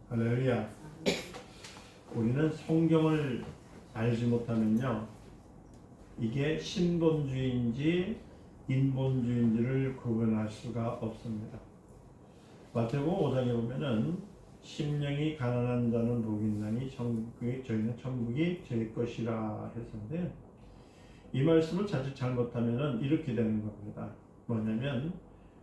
할렐루야. 우리는 성경을 알지 못하면요, 이게 신본주의인지 인본주의인지를 구분할 수가 없습니다. 마태복음 5장에 보면은 심령이 가난한 자는 복이 있나니 저희는 천국이 제 것이라 했었는데, 이 말씀을 자칫 잘못하면은 이렇게 되는 겁니다. 뭐냐면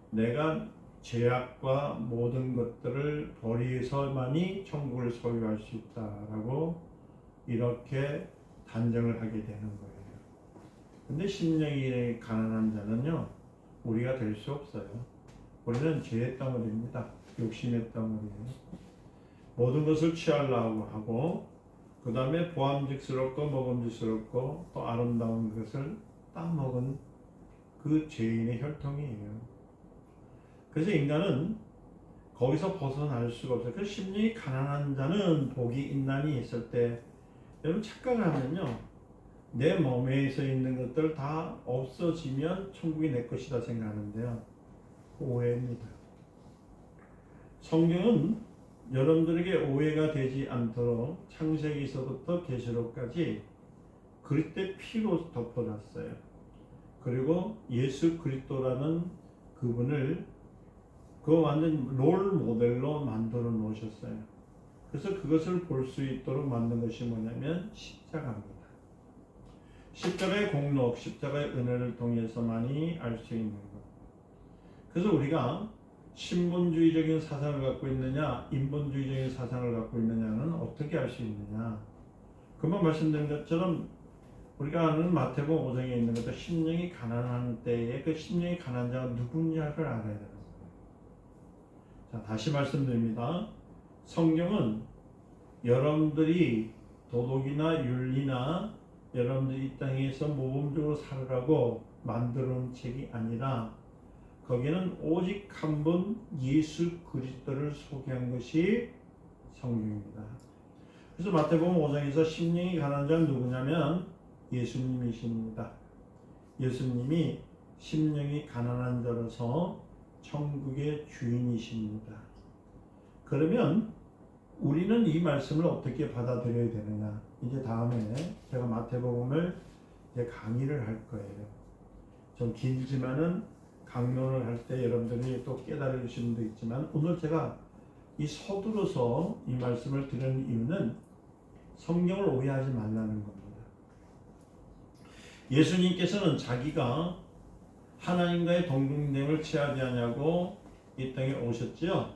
내가 죄악과 모든 것들을 버리서만이 천국을 소유할 수 있다라고 이렇게 단정을 하게 되는 거예요. 근데 심령이 가난한 자는요, 우리가 될 수 없어요. 우리는 죄의 덩어리입니다. 욕심의 덩어리예요. 모든 것을 취하려고 하고, 그 다음에 보암직스럽고 먹음직스럽고 또 아름다운 것을 따먹은 그 죄인의 혈통이에요. 그래서 인간은 거기서 벗어날 수가 없어요. 그 심령이 가난한 자는 복이 있나니 했을 때, 여러분 착각을 하면요, 내 몸에서 있는 것들 다 없어지면 천국이 내 것이다 생각하는데요, 오해입니다. 성경은 여러분들에게 오해가 되지 않도록 창세기서부터 계시록까지 그리스도의 피로 덮어놨어요. 그리고 예수 그리스도라는 그분을 그 완전 롤 모델로 만들어 놓으셨어요. 그래서 그것을 볼 수 있도록 만든 것이 뭐냐면 십자가입니다. 십자가의 공로, 십자가의 은혜를 통해서만이 알 수 있는 것. 그래서 우리가 신본주의적인 사상을 갖고 있느냐, 인본주의적인 사상을 갖고 있느냐는 어떻게 알 수 있느냐. 금방 말씀드린 것처럼 우리가 아는 마태복음 5장에 있는 것도 심령이 가난한 때에 그 심령이 가난한 자가 누구냐를 알아야 되는 거예요. 자, 다시 말씀드립니다. 성경은 여러분들이 도덕이나 윤리나 여러분들이 이 땅에서 모범적으로 살으라고 만들어 놓은 책이 아니라, 거기에는 오직 한 분 예수 그리스도를 소개한 것이 성경입니다. 그래서 마태복음 5장에서 심령이 가난한 자는 누구냐면 예수님이십니다. 예수님이 심령이 가난한 자로서 천국의 주인이십니다. 그러면 우리는 이 말씀을 어떻게 받아들여야 되느냐? 이제 다음에 제가 마태복음을 이제 강의를 할 거예요. 좀 길지만은 강론을 할 때 여러분들이 또 깨달으신 분도 있지만, 오늘 제가 이 서두르서 이 말씀을 드리는 이유는 성경을 오해하지 말라는 겁니다. 예수님께서는 자기가 하나님과의 동등됨을 취하지 않냐고 이 땅에 오셨죠.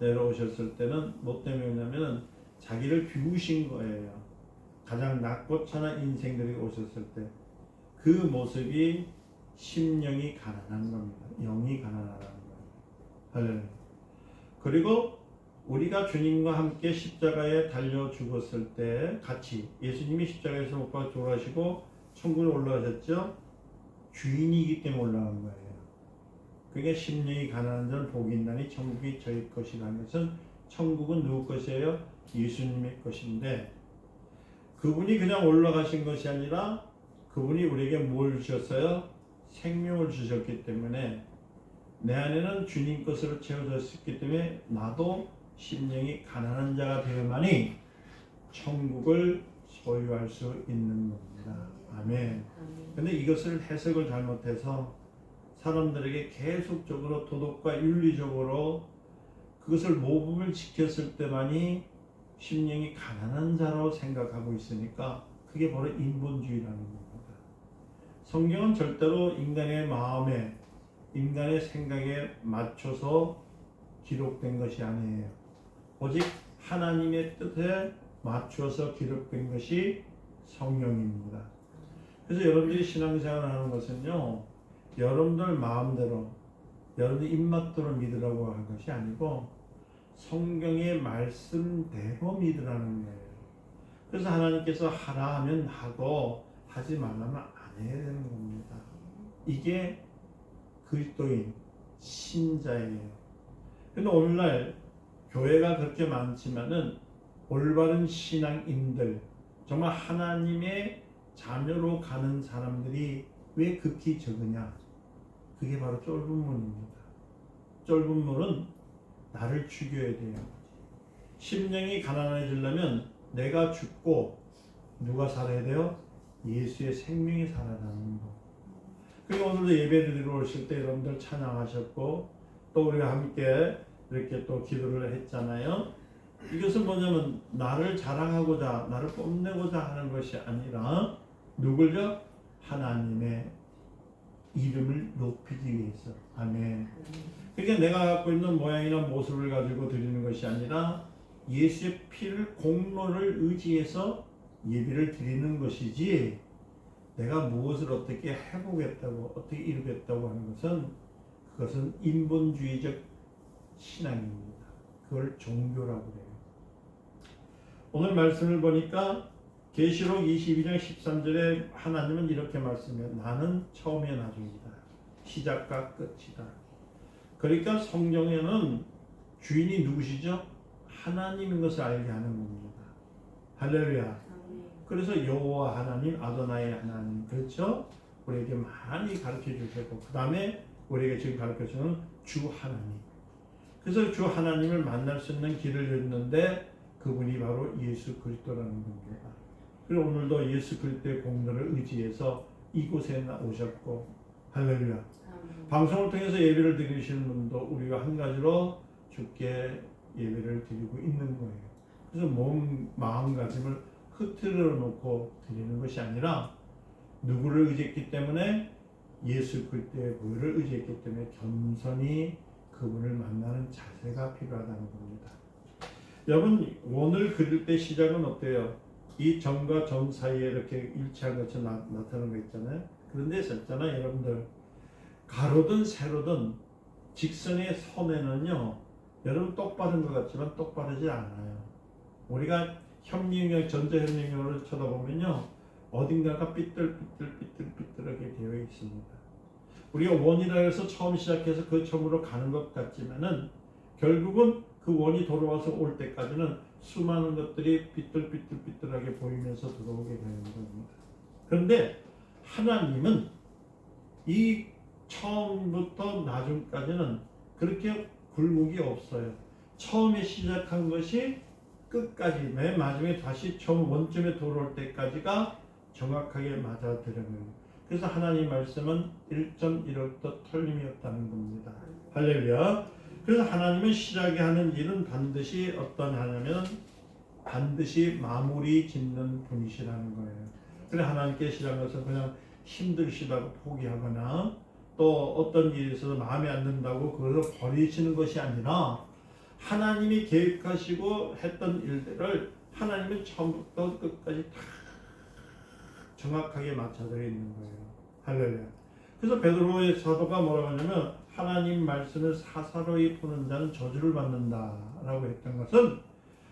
내려오셨을 때는 뭐 때문이냐면 자기를 비우신 거예요. 가장 낮고 천한 인생들이 오셨을 때 그 모습이 심령이 가난한 겁니다. 영이 가난하다는 거예요. 그리고 우리가 주님과 함께 십자가에 달려 죽었을 때 같이 예수님이 십자가에서 못 박아 돌아가시고 천국에 올라가셨죠. 주인이기 때문에 올라간 거예요. 그게 심령이 가난한 자는 복이 있나니 천국이 저희 것이라는 것은, 천국은 누구 것이에요? 예수님의 것인데, 그분이 그냥 올라가신 것이 아니라 그분이 우리에게 뭘 주셨어요? 생명을 주셨기 때문에 내 안에는 주님 것으로 채워졌기 때문에 나도 심령이 가난한 자가 되어야만이 천국을 소유할 수 있는 겁니다. 아멘. 근데 이것을 해석을 잘못해서 사람들에게 계속적으로 도덕과 윤리적으로 그것을 모범을 지켰을 때만이 심령이 가난한 자로 생각하고 있으니까 그게 바로 인본주의라는 겁니다. 성경은 절대로 인간의 마음에, 인간의 생각에 맞춰서 기록된 것이 아니에요. 오직 하나님의 뜻에 맞춰서 기록된 것이 성경입니다. 그래서 여러분들이 신앙생활을 하는 것은요, 여러분들 마음대로, 여러분들 입맛대로 믿으라고 한 것이 아니고 성경의 말씀대로 믿으라는 거예요. 그래서 하나님께서 하라 하면 하고 하지 말라면 안 해야 되는 겁니다. 이게 그리스도인 신자예요. 근데 오늘날 교회가 그렇게 많지만은 올바른 신앙인들, 정말 하나님의 자녀로 가는 사람들이 왜 극히 적으냐? 그게 바로 쫄분 문입니다. 쫄분 문은 나를 죽여야 돼요. 심령이 가난해지려면 내가 죽고 누가 살아야 돼요? 예수의 생명이 살아나는 거. 그리고 오늘도 예배 드리러 오실 때 여러분들 찬양하셨고 또 우리가 함께 이렇게 또 기도를 했잖아요. 이것은 뭐냐면 나를 자랑하고자 나를 뽐내고자 하는 것이 아니라 누굴요? 하나님의 이름을 높이기 위해서. 아멘. 그러니까 내가 갖고 있는 모양이나 모습을 가지고 드리는 것이 아니라 예수의 피를 공로를 의지해서 예배를 드리는 것이지 내가 무엇을 어떻게 해보겠다고 어떻게 이루겠다고 하는 것은 그것은 인본주의적 신앙입니다. 그걸 종교라고 해요. 오늘 말씀을 보니까 계시록 22장 13절에 하나님은 이렇게 말씀해요. 나는 처음이요 나중이다. 시작과 끝이다. 그러니까 성경에는 주인이 누구시죠? 하나님인 것을 알게 하는 겁니다. 할렐루야. 그래서 여호와 하나님, 아도나이 하나님, 그렇죠? 우리에게 많이 가르쳐 주셨고 그 다음에 우리에게 지금 가르쳐 주는 주 하나님. 그래서 주 하나님을 만날 수 있는 길을 열었는데 그분이 바로 예수 그리스도라는 겁니다. 그리고 오늘도 예수 그리스도의 공로를 의지해서 이곳에 오셨고 할렐루야. 방송을 통해서 예배를 드리시는 분도 우리가 한 가지로 주께 예배를 드리고 있는 거예요. 그래서 몸 마음가짐을 흐트러 놓고 드리는 것이 아니라 누구를 의지했기 때문에 예수 그리스도의 보혈을 의지했기 때문에 겸손히 그분을 만나는 자세가 필요하다는 겁니다. 여러분 원을 그릴 때 시작은 어때요? 이 점과 점 사이에 이렇게 일치한 것처럼 나타나는 거 있잖아요. 그런데 있잖아요 여러분들 가로든 세로든 직선의 선에는요 여러분 똑바른 것 같지만 똑바르지 않아요. 우리가 현미경 전자현미경으로 쳐다보면요 어딘가가 삐뚤삐뚤하게 되어 있습니다. 우리가 원이라 해서 처음 시작해서 그 점으로 가는 것 같지만은 결국은 그 원이 돌아와서 올 때까지는 수많은 것들이 삐뚤삐뚤하게 보이면서 들어오게 되는 겁니다. 그런데 하나님은 이 처음부터 나중까지는 그렇게 굴곡이 없어요. 처음에 시작한 것이 끝까지 맨 마지막에 다시 처음 원점에 돌아올 때까지가 정확하게 맞아들어요. 그래서 하나님 말씀은 1.1억도 틀림이 없다는 겁니다. 할렐루야. 그래서 하나님은 시작이 하는 일은 반드시 어떤 하냐면 반드시 마무리 짓는 분이시라는 거예요. 그래서 하나님께 시작한 것은 그냥 힘드시다고 포기하거나 또 어떤 일에 있어서 마음에 안 든다고 그것을 버리시는 것이 아니라 하나님이 계획하시고 했던 일들을 하나님은 처음부터 끝까지 다 정확하게 맞춰져 있는 거예요. 할렐루야. 그래서 베드로의 사도가 뭐라고 하냐면 하나님 말씀을 사사로이 푸는 자는 저주를 받는다라고 했던 것은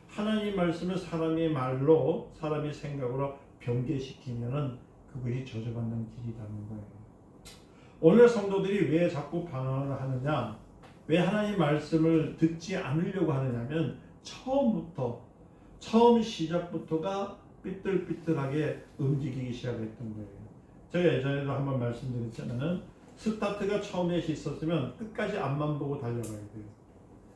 하나님 말씀을 사람의 말로 사람의 생각으로 변개시키면은 그것이 저주받는 길이라는 거예요. 오늘 성도들이 왜 자꾸 방황을 하느냐? 왜 하나님 말씀을 듣지 않으려고 하느냐면 처음 시작부터가 삐뚤삐뚤하게 움직이기 시작했던 거예요. 제가 예전에도 한번 말씀드렸잖아요. 스타트가 처음에 있었으면 끝까지 앞만 보고 달려가야 돼요.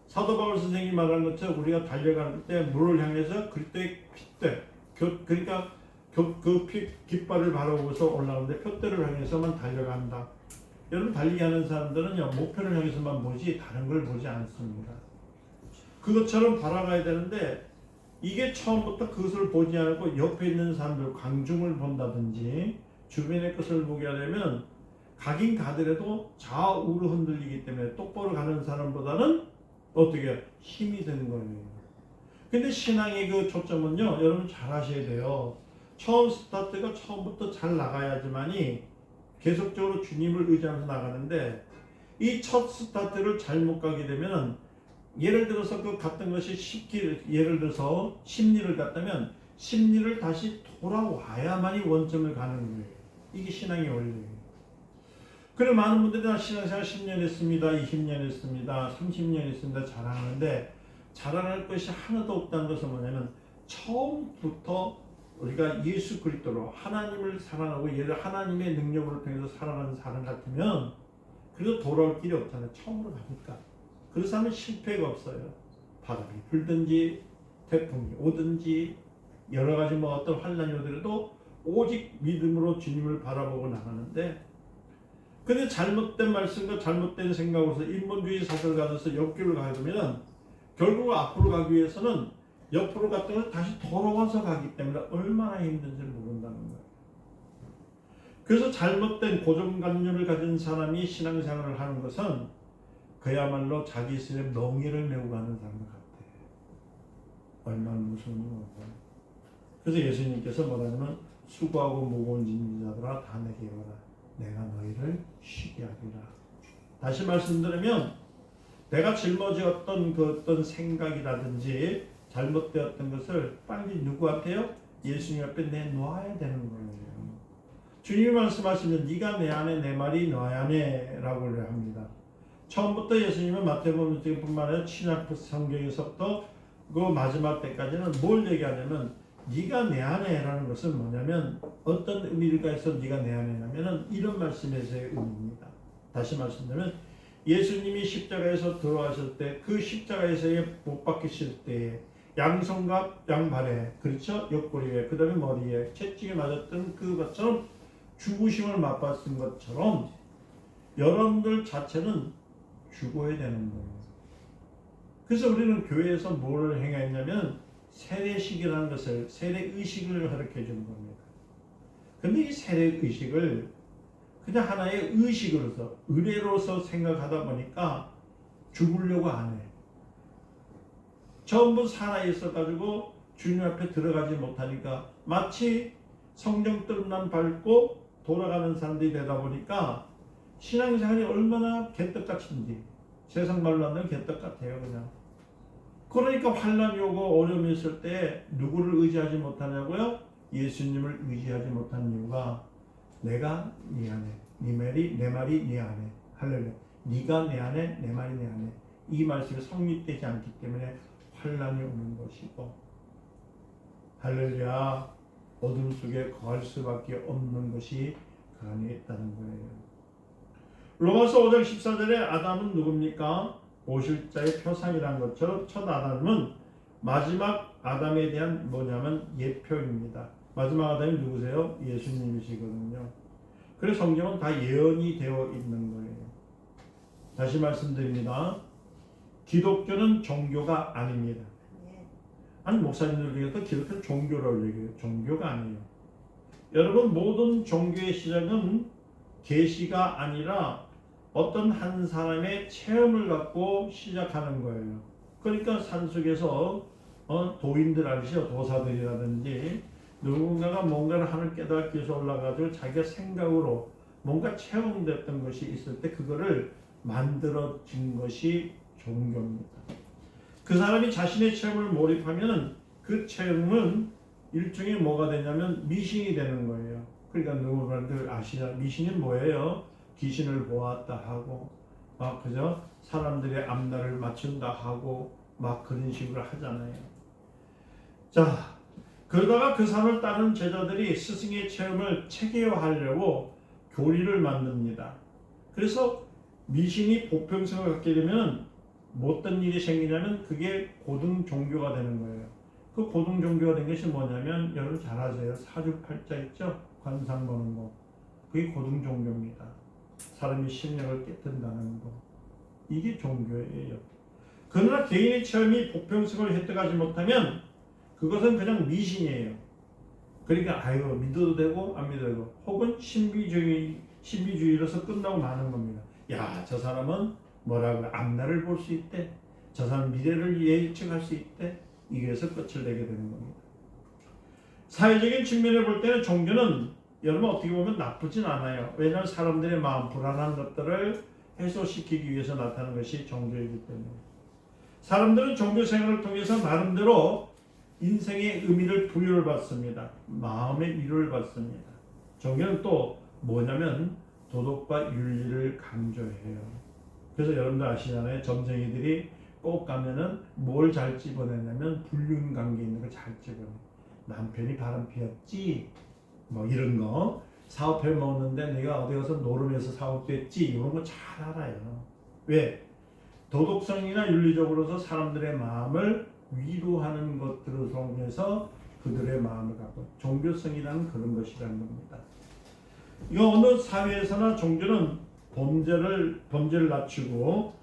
사도 바울 선생님이 말한 것처럼 우리가 달려갈 때 물을 향해서 그때 핏대, 그러니까 그 깃발을 바라보고서 올라오는데 표대를 향해서만 달려간다. 여러분 달리기 하는 사람들은요 목표를 향해서만 보지 다른 걸 보지 않습니다. 그것처럼 바라가야 되는데 이게 처음부터 그것을 보지 않고 옆에 있는 사람들 광중을 본다든지 주변의 것을 보게 하려면 가긴 가더라도 좌우로 흔들리기 때문에 똑바로 가는 사람보다는 어떻게 힘이 드는 거예요. 근데 신앙의 그 초점은요 여러분 잘 하셔야 돼요. 처음 스타트가 처음부터 잘 나가야지만이 계속적으로 주님을 의지하면서 나가는데 이 첫 스타트를 잘못 가게 되면 예를 들어서 그 갔던 것이 예를 들어서 심리를 갔다면 심리를 다시 돌아와야만이 원점을 가는 거예요. 이게 신앙의 원리예요. 그래 많은 분들이 나 신앙생활 10년 했습니다. 20년 했습니다. 30년 했습니다. 자랑하는데 자랑할 것이 하나도 없다는 것은 뭐냐면 처음부터 우리가 예수 그리스도로 하나님을 사랑하고 얘를 하나님의 능력으로 통해서 살아가는 사람 같으면 그래도 돌아올 길이 없잖아요. 처음으로 가니까. 그래서 하면 실패가 없어요. 바람이 불든지 태풍이 오든지 여러 가지 뭐 어떤 환란이 오더라도 오직 믿음으로 주님을 바라보고 나가는데, 근데 잘못된 말씀과 잘못된 생각으로서 인본주의 사슬을 가져서 옆길을 가려면 결국 앞으로 가기 위해서는 옆으로 갔다가 다시 돌아와서 가기 때문에 얼마나 힘든지를 모른다는 거예요. 그래서 잘못된 고정관념을 가진 사람이 신앙생활을 하는 것은 그야말로 자기 스스로의 멍에를 메고 가는 사람 같아요. 얼마나 무서운 거예요. 그래서 예수님께서 뭐라냐면 수고하고 무거운 짐자들아 다 내게 오라. 내가 너희를 쉬게 하리라. 다시 말씀드리면 내가 짊어지었던 그 어떤 생각이라든지 잘못되었던 것을 빨리 누구한테요? 예수님 앞에 내놓아야 되는 거예요. 주님이 말씀하시면 네가 내 안에 내 말이 너 안에 라고 합니다. 처음부터 예수님은 마태복음뿐만 아니라 신약 성경에서부터 그 마지막 때까지는 뭘 얘기하냐면 네가 내 안에 라는 것은 뭐냐면 어떤 의미가 해서 네가 내 안에냐면 이런 말씀에서의 의미입니다. 다시 말씀드리면 예수님이 십자가에서 들어가실 때 그 십자가에서 못 박히실 때에 양손과 양발에, 그렇죠? 옆구리에, 그 다음에 머리에 채찍에 맞았던 그것처럼 죽으심을 맛봤던 것처럼 여러분들 자체는 죽어야 되는 거예요. 그래서 우리는 교회에서 뭘 행했냐면 세례식이라는 것을, 세례의식을 가르쳐 주는 겁니다. 근데 이 세례의식을 그냥 하나의 의식으로서, 의례로서 생각하다 보니까 죽으려고 안 해. 전부 살아있어가지고 주님 앞에 들어가지 못하니까 마치 성령뜰만 밟고 돌아가는 사람들이 되다 보니까 신앙생활이 얼마나 개떡같은지, 세상 말로 하면 개떡같아요. 그냥. 그러니까 환란이 오고 어려움이 있을 때 누구를 의지하지 못하냐고요? 예수님을 의지하지 못한 이유가 내가 네 안에, 내 말이 네 안에, 할렐루야. 네가 내 안에, 내 말이 내 안에. 이 말씀이 성립되지 않기 때문에 환란이 오는 것이고, 할렐루야. 어둠 속에 거할 수밖에 없는 것이 그 안에 있다는 거예요. 로마서 5장 14절에 아담은 누굽니까? 오실 자의 표상이라는 것처럼 첫 아담은 마지막 아담에 대한 뭐냐면 예표입니다. 마지막 아담이 누구세요? 예수님이시거든요. 그래서 성경은 다 예언이 되어 있는 거예요. 다시 말씀드립니다. 기독교는 종교가 아닙니다. 아니 목사님들 중에서 기독교는 종교라고 얘기해요. 종교가 아니에요. 여러분 모든 종교의 시작은 계시가 아니라 어떤 한 사람의 체험을 갖고 시작하는 거예요. 그러니까 산속에서 도인들 아시죠? 도사들이라든지 누군가가 뭔가를 하늘 깨닫기 위해서 올라가지고 자기가 생각으로 뭔가 체험됐던 것이 있을 때 그거를 만들어진 것이 종교입니다. 그 사람이 자신의 체험을 몰입하면 그 체험은 일종의 뭐가 되냐면 미신이 되는 거예요. 그러니까 누구들 아시나? 미신이 뭐예요? 귀신을 보았다 하고 막 그저 사람들의 앞날을 맞춘다 하고 막 그런 식으로 하잖아요. 자, 그러다가 그 사람을 따른 제자들이 스승의 체험을 체계화하려고 교리를 만듭니다. 그래서 미신이 보편성을 갖게 되면 어떤 일이 생기냐면 그게 고등 종교가 되는 거예요. 그 고등 종교가 된 것이 뭐냐면 여러분 잘 아세요. 사주팔자 있죠? 관상 보는 거. 그게 고등 종교입니다. 사람이 심령을 깨뜨린다는 거. 이게 종교예요. 그러나 개인의 체험이 보편성을 획득하지 못하면 그것은 그냥 미신이에요. 그러니까 아유 믿어도 되고 안 믿어도 되고 혹은 신비주의로서 끝나고 마는 겁니다. 야, 저 사람은 뭐라고 앞날을 볼 수 있대. 저 사람 미래를 예측할 수 있대. 이게서 끝을 내게 되는 겁니다. 사회적인 측면에 볼 때는 종교는 여러분 어떻게 보면 나쁘진 않아요. 왜냐하면 사람들의 마음 불안한 것들을 해소시키기 위해서 나타나는 것이 종교이기 때문에. 사람들은 종교 생활을 통해서 나름대로 인생의 의미를 부여를 받습니다. 마음의 위로를 받습니다. 종교는 또 뭐냐면 도덕과 윤리를 강조해요. 그래서 여러분들 아시잖아요. 점쟁이들이 꼭 가면은 뭘 잘 집어내냐면 불륜 관계 있는 걸 잘 집어내. 남편이 바람 피웠지, 뭐 이런 거. 사업해 먹는데 내가 어디 가서 노름해서 사업됐지, 이런 거 잘 알아요. 왜? 도덕성이나 윤리적으로서 사람들의 마음을 위로하는 것들 통해서 그들의 마음을 갖고 종교성이라는 그런 것이라는 겁니다. 이거 어느 사회에서나 종교는 범죄를 낮추고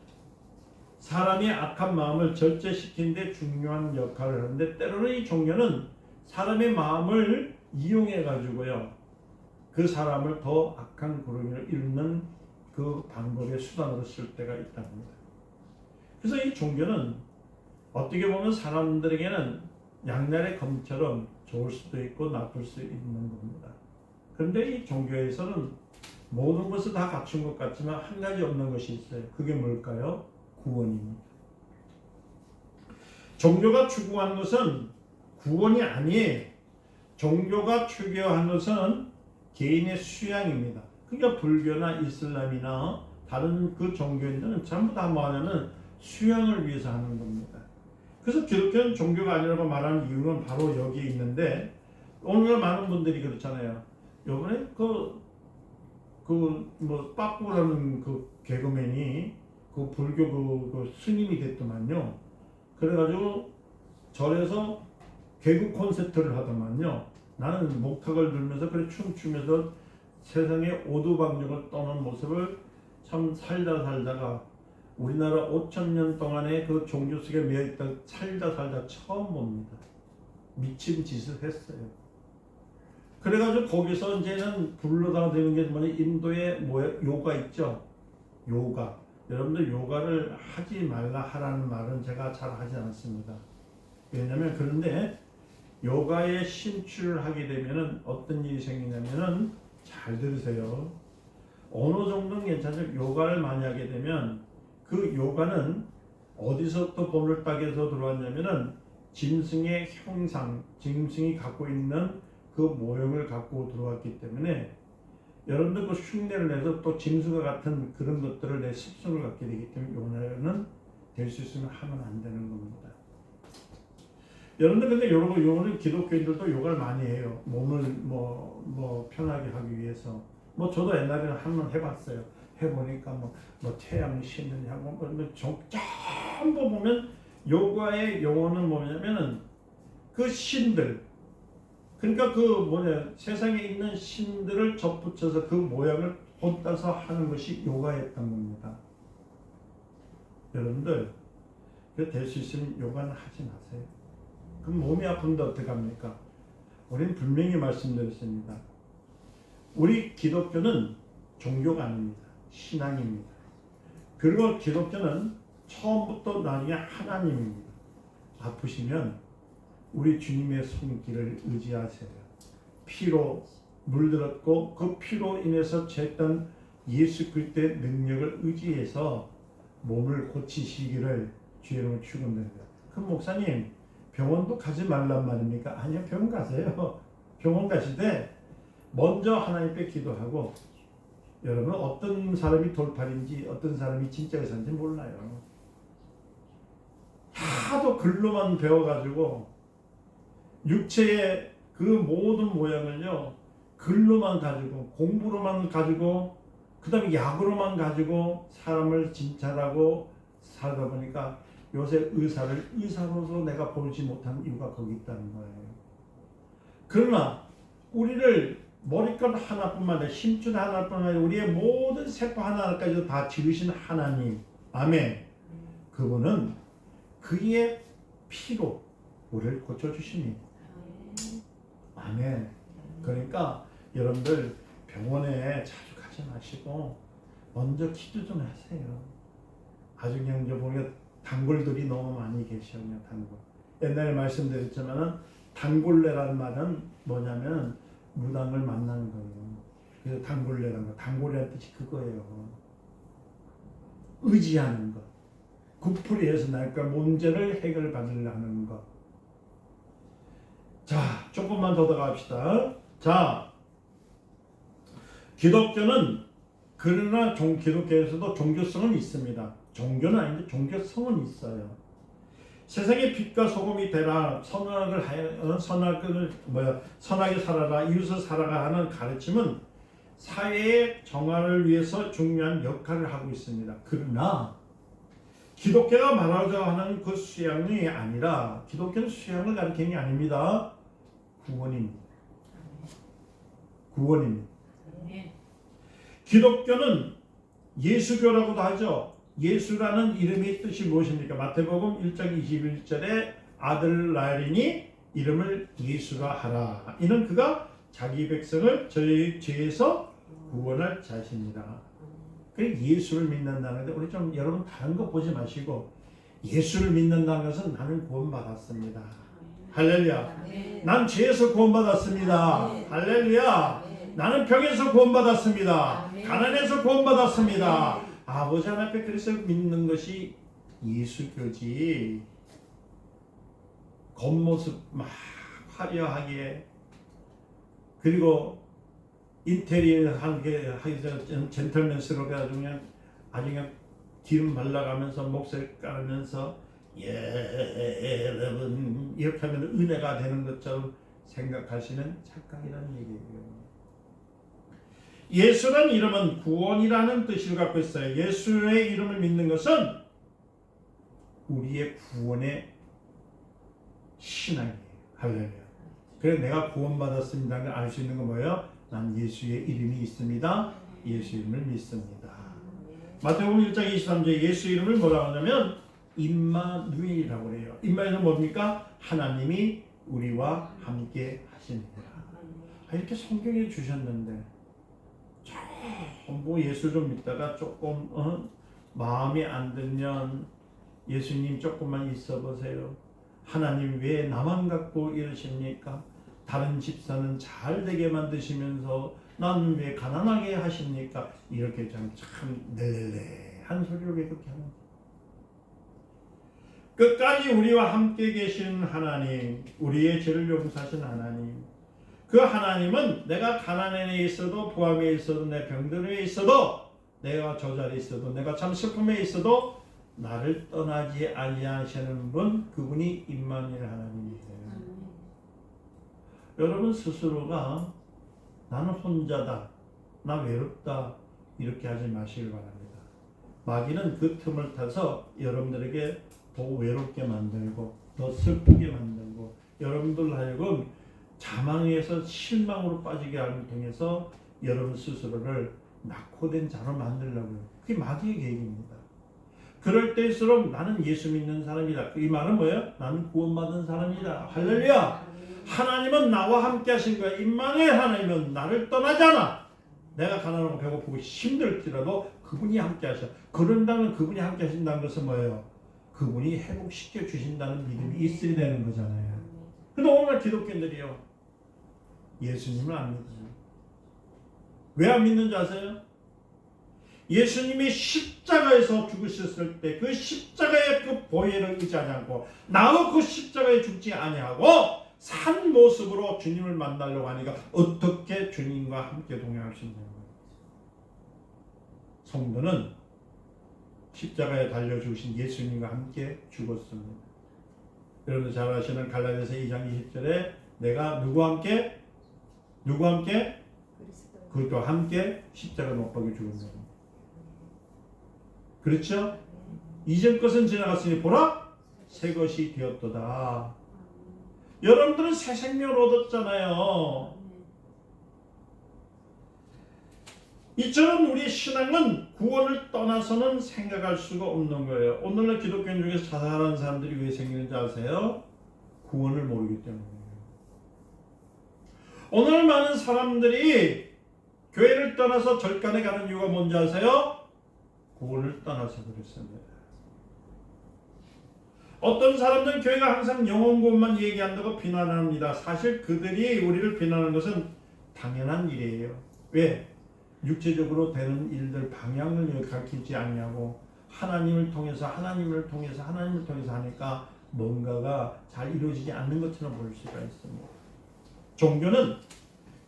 사람의 악한 마음을 절제시키는 데 중요한 역할을 하는데, 때로는 이 종교는 사람의 마음을 이용해 가지고요 그 사람을 더 악한 구렁이를 잇는 그 방법의 수단으로 쓸 때가 있답니다. 그래서 이 종교는 어떻게 보면 사람들에게는 양날의 검처럼 좋을 수도 있고 나쁠 수 있는 겁니다. 그런데 이 종교에서는 모든 것을 다 갖춘 것 같지만 한 가지 없는 것이 있어요. 그게 뭘까요? 구원입니다. 종교가 추구한 것은 구원이 아니에요. 종교가 추구한 것은 개인의 수양입니다. 그러니까 불교나 이슬람이나 다른 그 종교인들은 전부 다 뭐하냐면 수양을 위해서 하는 겁니다. 그래서 기독교는 종교가 아니라고 말하는 이유는 바로 여기에 있는데, 오늘 많은 분들이 그렇잖아요. 요번에 빠꾸라는 그 개그맨이 그 불교 그 스님이 됐더만요. 그래가지고 절에서 개그 콘서트를 하더만요. 나는 목탁을 들면서 그래 춤추면서 세상에 오두방정을 떠는 모습을 참 살다가 우리나라 5,000년 동안의 그 종교 속에 매여있던 살다 처음 봅니다. 미친 짓을 했어요. 그래가지고 거기서 이제는 불러다가 되는 게 뭐냐, 인도의 요가 있죠. 요가. 여러분들 요가를 하지 말라 하라는 말은 제가 잘 하지 않습니다. 왜냐면 그런데 요가에 심취를 하게 되면은 어떤 일이 생기냐면은, 잘 들으세요. 어느 정도는 괜찮죠. 요가를 많이 하게 되면 그 요가는 어디서 또 본을 따게서 들어왔냐면은 짐승의 형상, 짐승이 갖고 있는 그 모형을 갖고 들어왔기 때문에 여러분들 그 흉내를 내서 또 짐승과 같은 그런 것들을 내 습성을 갖게 되기 때문에 요가는 될 수 있으면 하면 안 되는 겁니다. 여러분들 근데 요거는 기독교인들도 요가를 많이 해요. 몸을 편하게 하기 위해서. 저도 옛날에는 한번 해봤어요. 해보니까 태양 신느냐고 전부 보면 요가의 용어는 뭐냐면은 그 신들, 그러니까 세상에 있는 신들을 접붙여서 그 모양을 본따서 하는 것이 요가였던 겁니다. 여러분들 될 수 있으면 요가는 하지 마세요. 그럼 몸이 아픈데 어떡합니까? 우리는 분명히 말씀드렸습니다. 우리 기독교는 종교가 아닙니다. 신앙입니다. 그리고 기독교는 처음부터 나중에 하나님입니다. 아프시면 우리 주님의 손길을 의지하세요. 피로 물들었고 그 피로 인해서 죄했던 예수 그리스도의 능력을 의지해서 몸을 고치시기를 주의 이름으로 축원드립니다. 그럼 목사님 병원도 가지 말란 말입니까? 아니요, 병원 가세요. 병원 가실 때 먼저 하나님께 기도하고, 여러분 어떤 사람이 돌팔인지 어떤 사람이 진짜 의사인지 몰라요. 하도 글로만 배워가지고 육체의 그 모든 모양을요 글로만 가지고 공부로만 가지고 그 다음에 약으로만 가지고 사람을 진찰하고 살다 보니까 요새 의사로서 내가 보지 못하는 이유가 거기 있다는 거예요. 그러나 우리를 머리끝 하나뿐만 아니라 심줄 하나뿐만 아니라 우리의 모든 세포 하나까지도 다 지으신 하나님, 아멘. 그분은 그의 피로 우리를 고쳐주시니, 아멘. 그러니까 여러분들 병원에 자주 가지 마시고 먼저 기도 좀 하세요. 아주 그냥 보면 단골들이 너무 많이 계셔요. 단골. 옛날에 말씀드렸지만은 단골레라는 말은 뭐냐면 무당을 만나는 거예요. 그래서 단골레라는 거, 단골이라는 뜻이 그거예요. 의지하는 것. 구풀이에서 나니까 문제를 해결받으려는 것. 자, 조금만 더 들어갑시다. 자, 기독교는 그러나 기독교에서도 종교성은 있습니다. 종교는 아닌데 종교성은 있어요. 세상의 빛과 소금이 되라, 선하게 살아라, 이웃을 살아가 하는 가르침은 사회의 정화를 위해서 중요한 역할을 하고 있습니다. 그러나 기독교가 말하자 하는 그 수양이 아니라 기독교는 수양을 가리키는 게 아닙니다. 구원입니다. 구원입니다. 기독교는 예수교라고도 하죠. 예수라는 이름의 뜻이 무엇입니까? 마태복음 1장 21절에 아들 낳으리니 이름을 예수라 하라. 이는 그가 자기 백성을 저희 죄에서 구원할 자신이다. 예수를 믿는다는데 우리 좀 여러분 다른 거 보지 마시고 예수를 믿는다는 것은 나는 구원받았습니다. 할렐루야. 난 죄에서 구원받았습니다. 할렐루야. 나는 병에서 구원받았습니다. 가난에서 구원받았습니다. 아버지 하나님 앞에 그래서 믿는 것이 예수교지. 겉모습 막 화려하게 그리고 인테리어 하기 전에 젠틀맨스럽게 아주 그냥 기름 발라가면서 목소리 깔으면서 여러분 이렇게 하면 은혜가 되는 것처럼 생각하시는 착각이라는 얘기예요. 예수라는 이름은 구원이라는 뜻을 갖고 있어요. 예수의 이름을 믿는 것은 우리의 구원의 신앙이에요. 할렐루야. 그래서 내가 구원받았습니다는 걸 알 수 있는 건 뭐예요? 난 예수의 이름이 있습니다. 예수 이름을 믿습니다. 마태복음 1장 23절에 예수 이름을 뭐라고 하냐면 임마누엘이라고 해요. 임마누엘은 뭡니까? 하나님이 우리와 함께 하십니다. 이렇게 성경에 주셨는데 뭐 예수 좀 믿다가 조금 마음에 안 들면 예수님 조금만 있어 보세요. 하나님 왜 나만 갖고 이러십니까? 다른 집사는 잘 되게 만드시면서 난 왜 가난하게 하십니까? 이렇게 참 낼레한 소리를 왜 그렇게 하는지. 끝까지 우리와 함께 계신 하나님, 우리의 죄를 용서하신 하나님, 그 하나님은 내가 가난에 있어도 부함에 있어도 내 병들에 있어도 내가 저 자리에 있어도 내가 참 슬픔에 있어도 나를 떠나지 아니하시는 분, 그분이 임마누엘 하나님이세요. 여러분 스스로가 나는 혼자다, 나 외롭다 이렇게 하지 마시길 바랍니다. 마귀는 그 틈을 타서 여러분들에게 더 외롭게 만들고 더 슬프게 만들고 여러분들 하여금 자망에서 실망으로 빠지게 하는 통해서 여러분 스스로를 낙호된 자로 만들려고요. 그게 마귀의 계획입니다. 그럴 때일수록 나는 예수 믿는 사람이다. 이 말은 뭐예요? 나는 구원받은 사람이다. 할렐루야. 하나님은 나와 함께 하신 거야. 임마누엘 하나님은 나를 떠나지 않아. 내가 가난하고 배고프고 힘들지라도 그분이 함께 하셔. 그런다면 그분이 함께 하신다는 것은 뭐예요? 그분이 회복시켜 주신다는 믿음이 있어야 되는 거잖아요. 근데 오늘 기독교인들이요, 예수님을 안 믿어요. 왜 안 믿는지 아세요? 예수님이 십자가에서 죽으셨을 때 그 십자가의 그 보혈을 의지하지 않고 나도 그 십자가에 죽지 아니하고 산 모습으로 주님을 만나려고 하니까 어떻게 주님과 함께 동행할 수 있는 거예요? 성도는 십자가에 달려 죽으신 예수님과 함께 죽었습니다. 여러분들 잘 아시는 갈라디아서 2장 20절에 내가 누구와 함께? 누구와 함께? 그것도 함께 십자가 못 박혀 죽었습니다. 그렇죠? 이전 것은 지나갔으니 보라 새 것이 되었도다. 여러분들은 새 생명을 얻었잖아요. 이처럼 우리의 신앙은 구원을 떠나서는 생각할 수가 없는 거예요. 오늘날 기독교인 중에서 자살하는 사람들이 왜 생기는지 아세요? 구원을 모르기 때문이에요. 오늘 많은 사람들이 교회를 떠나서 절간에 가는 이유가 뭔지 아세요? 구원을 떠나서 그랬습니다. 어떤 사람들은 교회가 항상 영혼 구원만 얘기한다고 비난합니다. 사실 그들이 우리를 비난하는 것은 당연한 일이에요. 왜? 육체적으로 되는 일들 방향을 가르치지 않냐고 하나님을 통해서 하니까 뭔가가 잘 이루어지지 않는 것처럼 보일 수가 있습니다. 종교는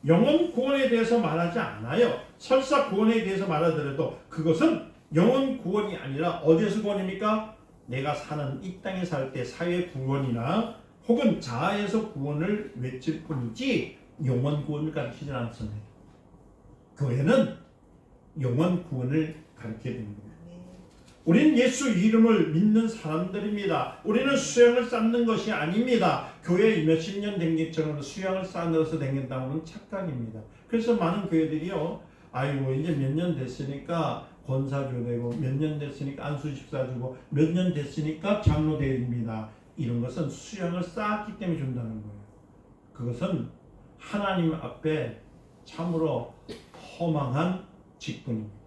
영혼 구원에 대해서 말하지 않아요. 설사 구원에 대해서 말하더라도 그것은 영혼 구원이 아니라 어디에서 구원입니까? 내가 사는 이 땅에 살 때 사회 구원이나 혹은 자아에서 구원을 외칠 뿐이지 영혼 구원을 가르치지 않습니다. 교회는 영혼 구원을 가르쳐야 됩니다. 우리는 예수 이름을 믿는 사람들입니다. 우리는 수양을 쌓는 것이 아닙니다. 교회 몇십 년 된 것처럼 수양을 쌓아서 댕긴다는 착각입니다. 그래서 많은 교회들이요, 아이고 이제 몇 년 됐으니까 권사주 되고, 몇 년 됐으니까 안수집사 주고, 몇 년 됐으니까 장로 되입니다. 이런 것은 수양을 쌓았기 때문에 준다는 거예요. 그것은 하나님 앞에 참으로 허망한 직분입니다.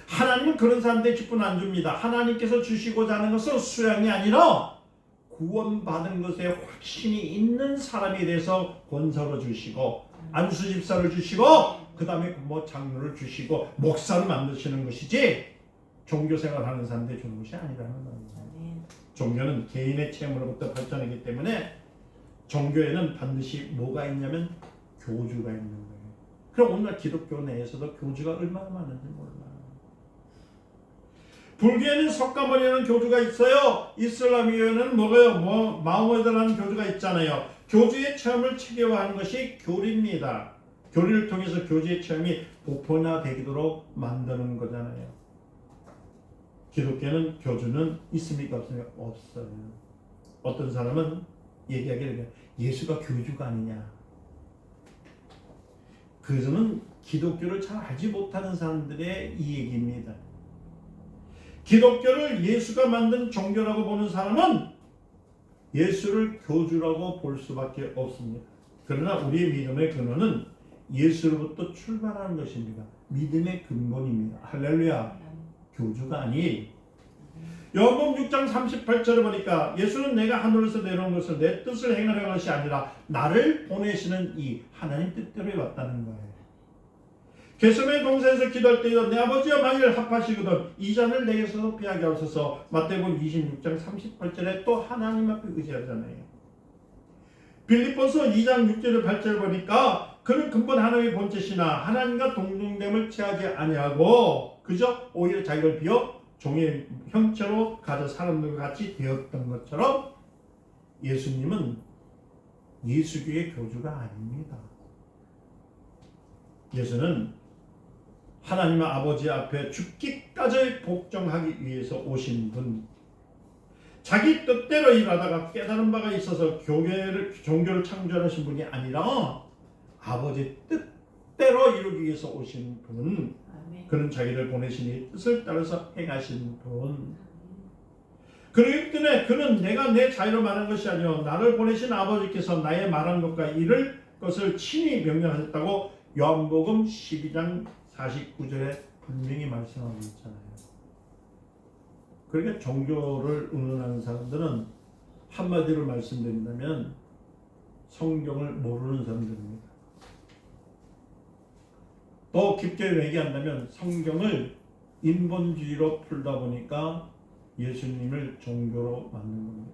하나님은 그런 사람들의 직분 안 줍니다. 하나님께서 주시고자 하는 것은 수양이 아니라 구원받은 것에 확신이 있는 사람에 대해서 권사로 주시고, 안수집사를 주시고, 그 다음에 뭐 장로를 주시고, 목사를 만드시는 것이지 종교생활 하는 사람들이 주는 것이 아니라는 거예요. 종교는 개인의 체험으로부터 발전하기 때문에 종교에는 반드시 뭐가 있냐면 교주가 있는 거예요. 그럼 오늘 기독교 내에서도 교주가 얼마나 많은지 몰라요. 불교에는 석가모니라는 교주가 있어요. 이슬람교에는 뭐가요? 마호메드라는 교주가 있잖아요. 교주의 체험을 체계화하는 것이 교리입니다. 교리를 통해서 교주의 체험이 보편화되도록 만드는 거잖아요. 기독교는 교주는 있습니까? 없습니까? 없어요. 어떤 사람은 얘기하기를 예수가 교주가 아니냐. 그것은 기독교를 잘 알지 못하는 사람들의 이 얘기입니다. 기독교를 예수가 만든 종교라고 보는 사람은 예수를 교주라고 볼 수밖에 없습니다. 그러나 우리의 믿음의 근원은 예수로부터 출발하는 것입니다. 믿음의 근본입니다. 할렐루야. 교주가 아니. 요한복음 6장 38절을 보니까 예수는 내가 하늘에서 내려온 것을 내 뜻을 행하려는 것이 아니라 나를 보내시는 이 하나님 뜻대로 왔다는 거예요. 겟세마네 동산에서 기도할 때에도 내 아버지와 만일 합하시거든 이 잔을 내게서 피하게 하소서. 마태복음 26장 38절에 또 하나님 앞에 의지하잖아요. 빌립보서 2장 6절에 8절을 보니까 그는 근본 하나님의 본체시나 하나님과 동등됨을 취하지 아니하고 그저 오히려 자기를 비워 종의 형체로 가져 사람들과 같이 되었던 것처럼 예수님은 예수교의 교주가 아닙니다. 예수는 하나님 아버지 앞에 죽기까지 복종하기 위해서 오신 분, 자기 뜻대로 일하다가 깨달은 바가 있어서 종교를 창조하신 분이 아니라 아버지 뜻대로 이루기 위해서 오신 분, 그는 자기를 보내시니 뜻을 따라서 행하신 분. 그렇기 때문에 그는 내가 내 자유로 말한 것이 아니요 나를 보내신 아버지께서 나의 말한 것과 이를 것을 친히 명령하셨다고 요한복음 12장 49절에 분명히 말씀하고 있잖아요. 그러니까 종교를 의논하는 사람들은 한마디로 말씀드린다면 성경을 모르는 사람들입니다. 더 깊게 얘기한다면 성경을 인본주의로 풀다 보니까 예수님을 종교로 만든 겁니다.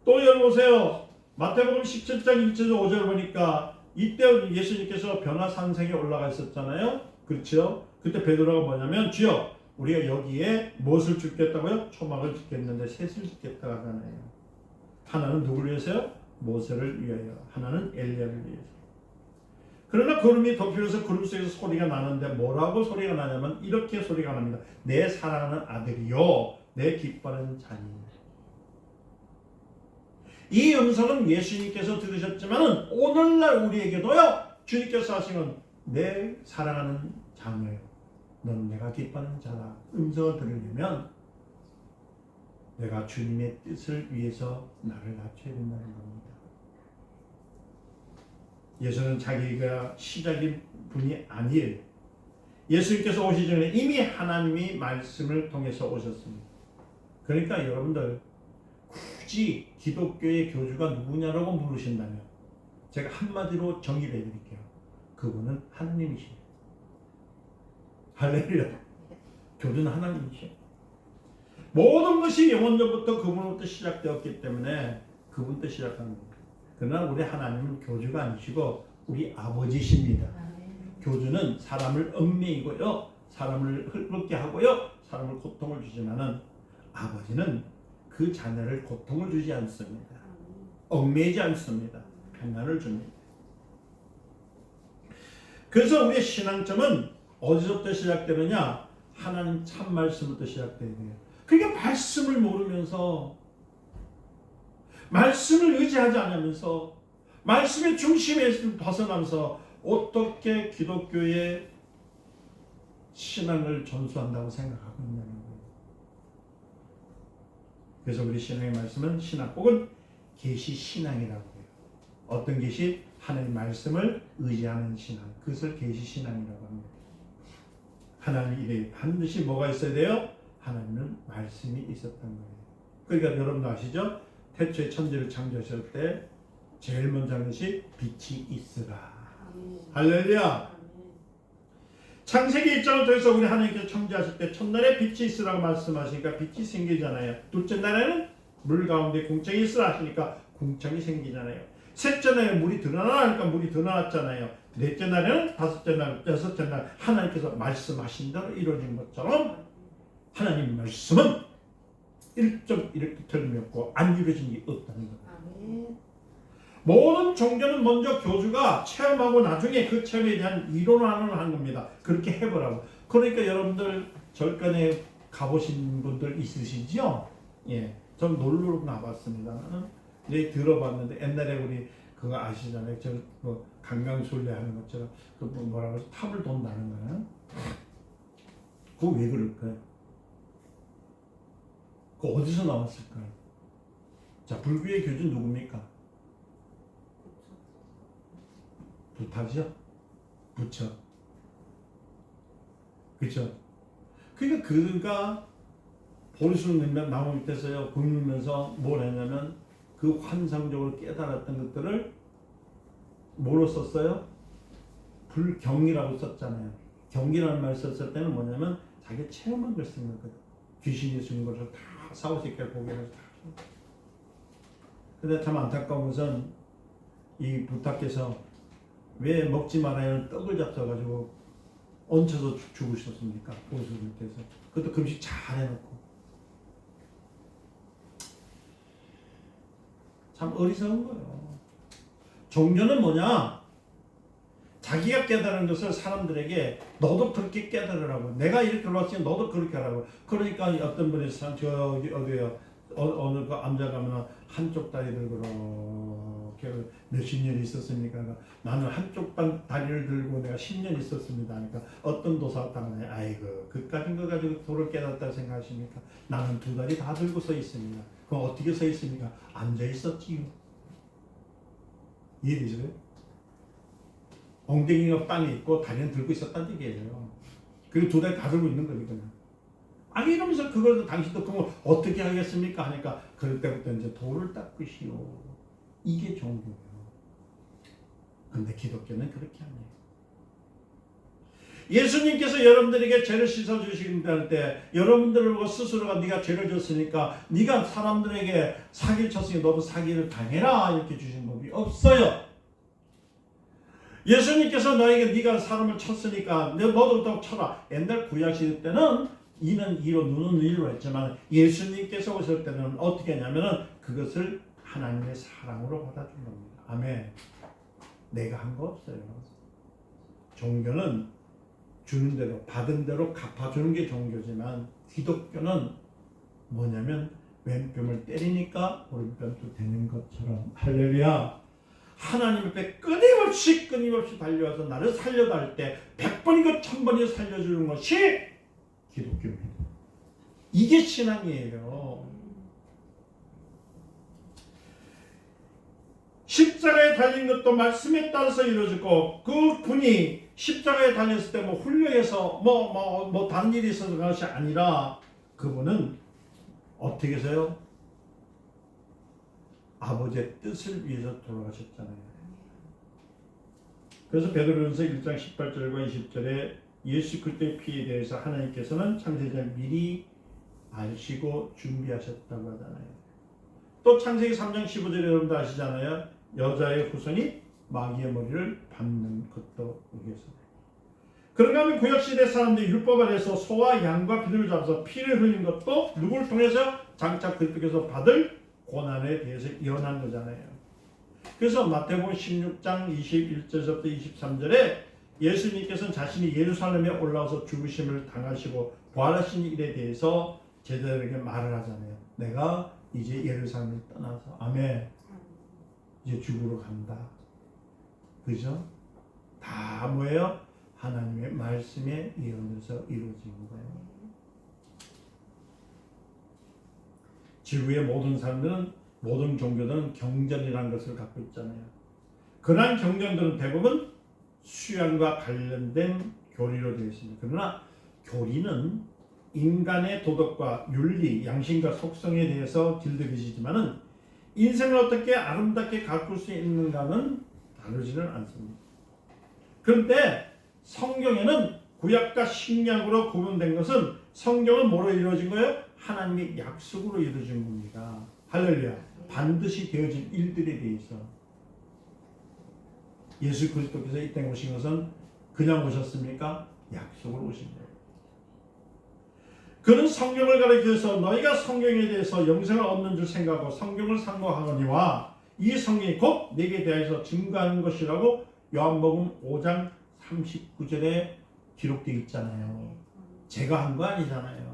또 열어보세요. 마태복음 17장 1절 5절 보니까 이때 예수님께서 변화산성에 올라가 있었잖아요. 그렇죠? 그때 베드로가 뭐냐면 주여 우리가 여기에 무엇을 짓겠다고요? 초막을 짓겠는데 셋을 짓겠다고 하잖아요. 하나는 누구를 위해서요? 모세를 위하여, 하나는 엘리야를 위해서. 그러나 구름이 덮이면서 구름 속에서 소리가 나는데 뭐라고 소리가 나냐면 이렇게 소리가 납니다. 내 사랑하는 아들이요 내 기뻐하는 자니. 이 음성은 예수님께서 들으셨지만 오늘날 우리에게도요 주님께서 하시는 내 사랑하는 자녀요 너는 내가 기뻐하는 자라 음성을 들으려면 내가 주님의 뜻을 위해서 나를 낮춰야 된다는 겁니다. 예수는 자기가 시작인 분이 아니에요. 예수님께서 오시기 전에 이미 하나님이 말씀을 통해서 오셨습니다. 그러니까 여러분들 굳이 기독교의 교주가 누구냐라고 물으신다면 제가 한마디로 정의를 해드릴게요. 그분은 하나님이시에요. 할렐루야. 교주는 하나님이시에요. 모든 것이 영원전부터 그분부터 시작되었기 때문에 그분부터 시작하는 겁니다. 그러나 우리 하나님은 교주가 아니시고 우리 아버지십니다. 교주는 사람을 얽매이고요, 사람을 흐르게 하고요, 사람을 고통을 주지만은 아버지는 그 자녀를 고통을 주지 않습니다. 얽매이지 않습니다. 평안을 줍니다. 그래서 우리의 신앙점은 어디서부터 시작되느냐? 하나님 참 말씀부터 시작돼야 돼요. 그러니까 말씀을 모르면서, 말씀을 의지하지 않으면서, 말씀의 중심에서 벗어나면서 어떻게 기독교의 신앙을 전수한다고 생각하고 있냐는 거예요. 그래서 우리 신앙의 말씀은 신앙 혹은 계시 신앙이라고 해요. 어떤 계시? 하나님 말씀을 의지하는 신앙. 그것을 계시 신앙이라고 합니다. 하나님 이래 반드시 뭐가 있어야 돼요? 하나님은 말씀이 있었던 거예요. 그러니까 여러분도 아시죠? 태초에 천지를 창조하실 때 제일 먼저 하는 것이 빛이 있으라. 할렐루야. 창세기 1장을 통해서 우리 하나님께서 창조하실 때 첫날에 빛이 있으라고 말씀하시니까 빛이 생기잖아요. 둘째 날에는 물 가운데 궁창이 있으라 하시니까 궁창이 생기잖아요. 셋째 날에 물이 드러나니까 물이 드러났잖아요. 넷째 날에는 다섯째 날, 여섯째 날 하나님께서 말씀하신 대로 이루어진 것처럼 하나님 말씀은 1.1도 틀림없고 안 이루어진 게 없다는 거예요. 모든 종교는 먼저 교주가 체험하고 나중에 그 체험에 대한 이론화를 하는 겁니다. 그렇게 해보라고. 그러니까 여러분들 절간에 가보신 분들 있으시죠? 예, 전 놀러 가봤습니다. 네, 들어봤는데 옛날에 우리 그거 아시잖아요. 저 뭐 강강술래 하는 것처럼 그 뭐라고 해서 탑을 돈다는 거는 그거 왜 그럴까요? 그거 어디서 나왔을까요? 자, 불교의 교주 누굽니까? 부타죠? 부처. 그렇죠? 그러니까 그가 보리수 나무 밑에서요 굶으면서 뭘 했냐면 그 환상적으로 깨달았던 것들을 뭐로 썼어요? 불경이라고 썼잖아요. 경이라는 말 썼을 때는 뭐냐면 자기가 체험한 걸 쓴 거거든. 귀신이 쓴 것을 다 사후세계를 보게 해서 다. 근데 참 안타까운 것은 이 부타께서 왜 먹지 말아야 떡을 잡숴가지고 얹혀서 죽으셨습니까? 보수 밑에서. 그것도 금식 잘 해놓고. 참 어리석은 거예요. 종교는 뭐냐? 자기가 깨달은 것을 사람들에게 너도 그렇게 깨달으라고. 내가 이렇게 올랐으니 너도 그렇게 하라고. 그러니까 어떤 분이 저기 어디요? 어느 그 암자 가면 한쪽 다리를 그렇게 몇십 년 있었습니까? 나는 한쪽 다리를 들고 내가 10년 있었습니다. 그러니까 어떤 도사 땅에 아이고 그까진 거 가지고 도를 깨닫다 생각하십니까? 나는 두 다리 다 들고 서 있습니다. 그럼 어떻게 서 있습니까? 앉아 있었지요. 이해되세요? 엉덩이가 땅에 있고 다리는 들고 있었다는 얘기예요. 그리고 두 다리 다 들고 있는 거니까요. 아니 이러면서 그걸 당신도 그럼 어떻게 하겠습니까? 하니까 그럴 때부터 이제 돌을 닦으시오. 이게 종교예요. 근데 기독교는 그렇게 안 해요. 예수님께서 여러분들에게 죄를 씻어주신다는 때 여러분들을 보고 스스로가 네가 죄를 졌으니까 네가 사람들에게 사기를 쳤으니 너도 사기를 당해라 이렇게 주신 법이 없어요. 예수님께서 너에게 네가 사람을 쳤으니까 너도 또 쳐라. 옛날 구약시대 때는 이는 이로 눈은 이로 했지만 예수님께서 오실 때는 어떻게 하냐면은 그것을 하나님의 사랑으로 받아준 겁니다. 아멘. 내가 한 거 없어요. 종교는 주는 대로 받은 대로 갚아주는 게 종교지만 기독교는 뭐냐면 왼뼘을 때리니까 오른뼘도 되는 것처럼 할렐루야. 하나님 앞에 끊임없이 달려와서 나를 살려다 할 때 100번이고 1000번이고 살려주는 것이 기독교입니다. 이게 신앙이에요. 십자가에 달린 것도 말씀에 따라서 이루어지고 그 분이 십자가에 달렸을 때 뭐 훈련해서 뭐 다른 일이 있어서 그런 것이 아니라 그분은 어떻게 해서요? 아버지의 뜻을 위해서 돌아가셨잖아요. 그래서 베드로전서 1장 18절과 20절에 예수 그리스도의 피에 대해서 하나님께서는 창세전에 미리 아시고 준비하셨다고 하잖아요. 또 창세기 3장 15절에 여러분도 아시잖아요. 여자의 후손이 마귀의 머리를 밟는 것도 여기에서. 그런가 하면 구약시대 사람들이 율법 아래에서 소와 양과 비둘을 잡아서 피를 흘린 것도 누구를 통해서 장차 그리스도께서 받을 고난에 대해서 예언한 거잖아요. 그래서 마태복음 16장 21절부터 23절에 예수님께서는 자신이 예루살렘에 올라와서 죽으심을 당하시고 부활하신 일에 대해서 제자들에게 말을 하잖아요. 내가 이제 예루살렘을 떠나서 아멘 이제 죽으러 간다. 그죠? 다 뭐예요? 하나님의 말씀에 예언해서 이루어진 거예요. 지구의 모든 사람들은 모든 종교들은 경전이라는 것을 갖고 있잖아요. 그러한 경전들은 대부분 수양과 관련된 교리로 되어 있습니다. 그러나 교리는 인간의 도덕과 윤리, 양심과 속성에 대해서 길들여지지만은 인생을 어떻게 아름답게 가꿀 수 있는가는 다루지는 않습니다. 그런데 성경에는 구약과 신약으로 구분된 것은 성경은 뭐로 이루어진 거예요? 하나님의 약속으로 이루어진 겁니다. 할렐루야. 반드시 되어진 일들에 대해서 예수 그리스도께서 이 땅에 오신 것은 그냥 오셨습니까? 약속으로 오신 거예요. 그는 성경을 가리켜서 너희가 성경에 대해서 영생을 얻는 줄 생각하고 성경을 상고하거니와 이 성경이 곧 내게 대하여서 증거하는 것이라고 요한복음 5장 39절에 기록되어 있잖아요. 제가 한 거 아니잖아요.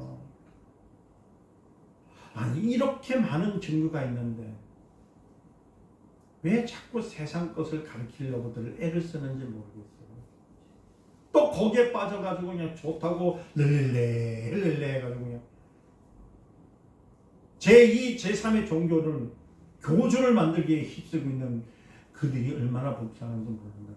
아니 이렇게 많은 증거가 있는데 왜 자꾸 세상 것을 가르치려고들 애를 쓰는지 모르겠어요. 또 거기에 빠져가지고 그냥 좋다고 렐렐레 해가지고 그냥 제2, 제3의 종교를 교주를 만들기에 휩쓰고 있는 그들이 얼마나 불쌍한지 모른다.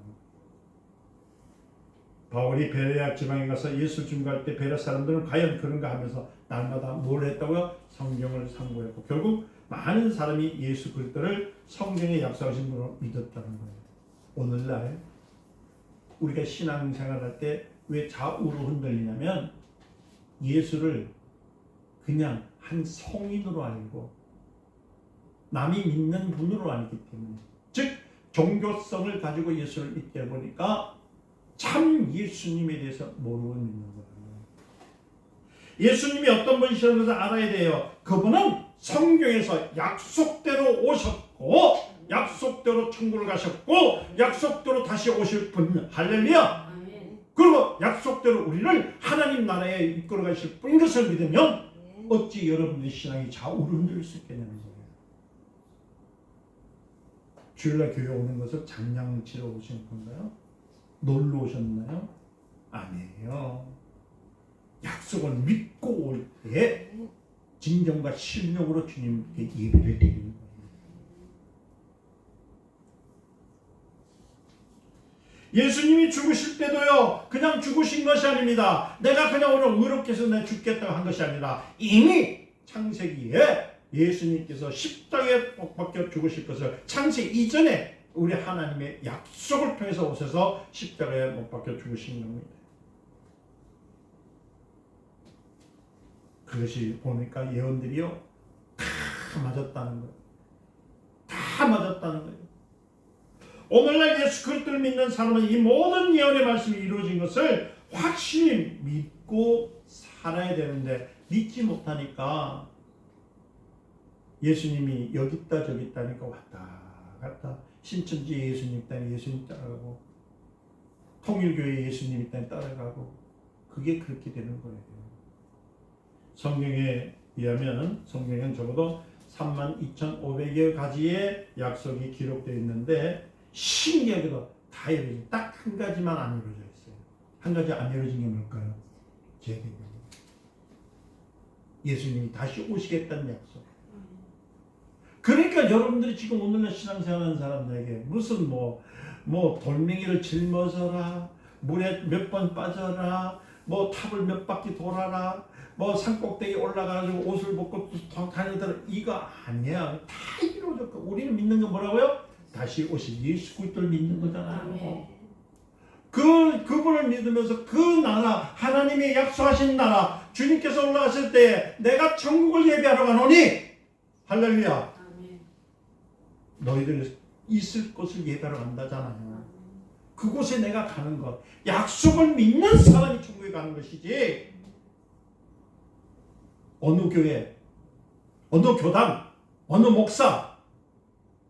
바울이 베레아 지방에 가서 예수 증거할 때 베레아 사람들은 과연 그런가 하면서 날마다 뭘 했다고요? 성경을 상고했고 결국 많은 사람이 예수 그리스도를 성경에 약속하신 분으로 믿었다는 거예요. 오늘날 우리가 신앙생활할 때 왜 좌우로 흔들리냐면 예수를 그냥 한 성인으로 알고 남이 믿는 분으로 알기 때문에 즉 종교성을 가지고 예수를 믿게 보니까 참 예수님에 대해서 모르고 믿는 거예요. 예수님이 어떤 분이시라는 것을 알아야 돼요. 그분은 성경에서 약속대로 오셨고 약속대로 천국을 가셨고 약속대로 다시 오실 분. 할렐루야. 그리고 약속대로 우리를 하나님 나라에 이끌어 가실 분인 것을 믿으면 어찌 여러분의 신앙이 좌우로 흔들릴 수 있겠냐는 거예요. 주일날 교회 오는 것을 장량치러 오신 건가요? 놀러 오셨나요? 아니에요. 약속을 믿고 올 때 진정과 신령으로 주님께 예배를 드리는 거예요. 예수님이 죽으실 때도요 그냥 죽으신 것이 아닙니다. 내가 그냥 오늘 의롭게 해서 내가 죽겠다고 한 것이 아니라 이미 창세기에 예수님께서 십자가에 못 박혀 죽으실 것을 창세기 이전에 우리 하나님의 약속을 통해서 오셔서 십자가에 못 박혀 죽으신 겁니다. 그것이 보니까 예언들이요 다 맞았다는 거예요. 다 맞았다는 거예요. 오늘날 예수 그리스도를 믿는 사람은 이 모든 예언의 말씀이 이루어진 것을 확실히 믿고 살아야 되는데 믿지 못하니까 예수님이 여기 있다 저기 있다니까 왔다 갔다 신천지 예수님 있다니 예수님 따라가고 통일교회 예수님 있다니 따라가고 그게 그렇게 되는 거예요. 성경에 의하면 성경은 적어도 32,500여 가지의 약속이 기록되어 있는데 신기하게도 다 이루어진 딱 한 가지만 안 이루어져 있어요. 한 가지 안 이루어진 게 뭘까요? 재림입니다. 예수님이 다시 오시겠다는 약속. 그러니까 여러분들이 지금 오늘날 신앙생활하는 사람들에게 무슨 뭐 돌멩이를 짊어져라, 물에 몇 번 빠져라, 뭐 탑을 몇 바퀴 돌아라, 뭐 산꼭대기 올라가가지고 옷을 벗고 다니더라 이거 아니야. 다 이루어졌고 우리는 믿는 건 뭐라고요? 다시 오실 예수 그리스도를 믿는 거잖아요. 그분을 믿으면서 그 나라 하나님이 약속하신 나라 주님께서 올라가실 때 내가 천국을 예비하러 가노니 할렐루야. 너희들 있을 곳을 예배하러 간다잖아요. 그곳에 내가 가는 것 약속을 믿는 사람이 천국에 가는 것이지 어느 교회 어느 교단 어느 목사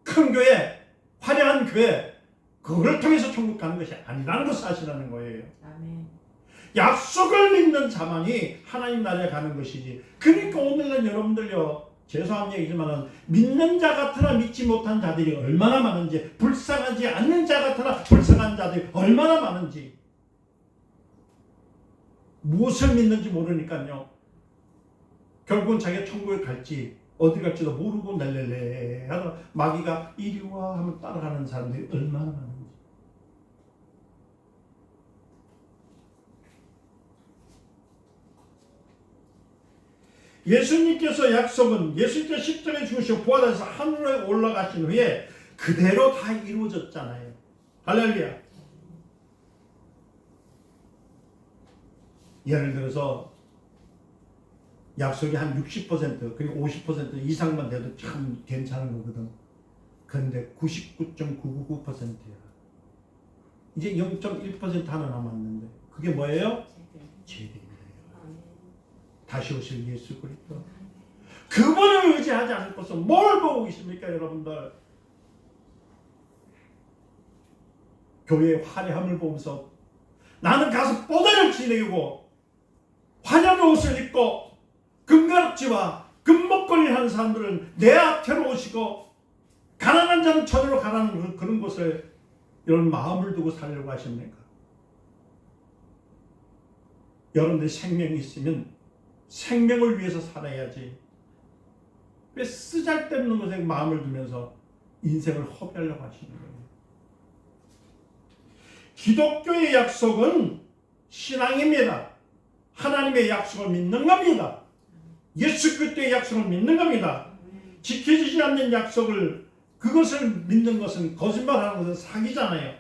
큰 교회 화려한 교회 그걸 통해서 천국 가는 것이 아니라는 것을 아시라는 거예요. 아멘. 약속을 믿는 자만이 하나님 나라에 가는 것이지. 그러니까 오늘날 여러분들요, 죄송한 얘기지만 믿는 자 같으나 믿지 못한 자들이 얼마나 많은지, 불쌍하지 않는 자 같으나 불쌍한 자들이 얼마나 많은지, 무엇을 믿는지 모르니까요, 결국은 자기가 천국에 갈지 어디 갈지도 모르고 낼렐레 하다 마귀가 이리 와 하면 따라가는 사람들이 얼마나 많은지. 예수님께서 약속은 예수님께서 십자가에 죽으시고 부활해서 하늘에 올라가신 후에 그대로 다 이루어졌잖아요. 할렐루야. 예를 들어서 약속이 한 60% 그리고 50% 이상만 돼도 참 괜찮은 거거든. 그런데 99.999%야. 이제 0.1% 하나 남았는데 그게 뭐예요? 제대입니다. 다시 오실 예수 그리스도. 그분을 의지하지 않을 것은 뭘 보고 계십니까, 여러분들? 교회의 화려함을 보면서 나는 가서 뽀대를 지내고 화려한 옷을 입고 금가락지와 금목걸이를 하는 사람들은 내 앞에로 오시고 가난한 자는 저리로 가라는 그런 곳을 여러분 마음을 두고 살려고 하십니까? 여러분들이 생명이 있으면 생명을 위해서 살아야지. 왜 쓰잘데없는 것에 마음을 두면서 인생을 허비하려고 하시는 거예요? 기독교의 약속은 신앙입니다. 하나님의 약속을 믿는 겁니다. 예수 그리스도의 약속을 믿는 겁니다. 지켜지지 않는 약속을 그것을 믿는 것은 거짓말하는 것은 사기잖아요.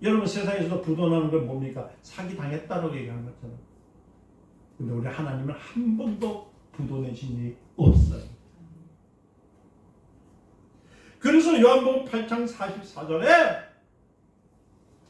여러분 세상에서도 부도나는 건 뭡니까? 사기 당했다고 얘기하는 것처럼. 근데 우리 하나님은 한 번도 부도내신 일이 없어요. 그래서 요한복음 8장 44절에